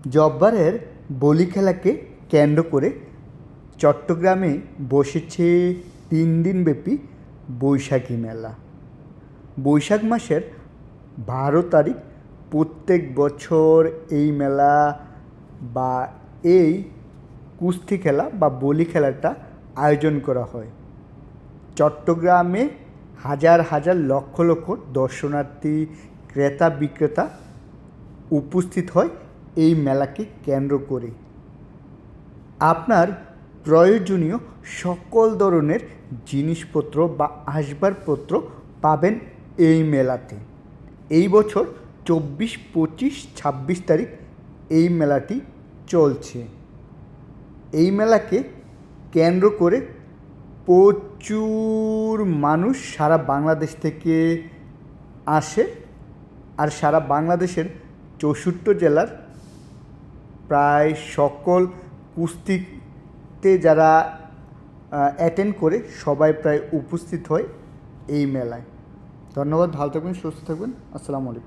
জব্বারের বলি খেলাকে কেন্দ্র করে চট্টগ্রামে বসেছে 3 দিনব্যাপী বৈশাখী মেলা। বৈশাখ মাসের 12 তারিখ প্রত্যেক বছর এই মেলা বা এই কুস্তি খেলা বা বলি খেলাটা আয়োজন করা হয়। চট্টগ্রামে হাজার হাজার লক্ষ লক্ষ দর্শনার্থী, ক্রেতা বিক্রেতা উপস্থিত হয় এই মেলাকে কেন্দ্র করে। আপনার প্রয়োজনীয় সকল ধরনের জিনিসপত্র বা আসবাবপত্র পাবেন এই মেলাতে। এই বছর 24, 25, 26 তারিখ এই মেলাটি চলছে। এই মেলাকে কেন্দ্র করে প্রচুর মানুষ সারা বাংলাদেশ থেকে আসে। আর সারা বাংলাদেশের 64 জেলার প্রায় সকল কুস্তিতে যারা অ্যাটেন্ড করে সবাই প্রায় উপস্থিত হয় এই মেলায়। ধন্যবাদ, ভালো থাকবেন, সুস্থ থাকবেন, আসসালামু আলাইকুম।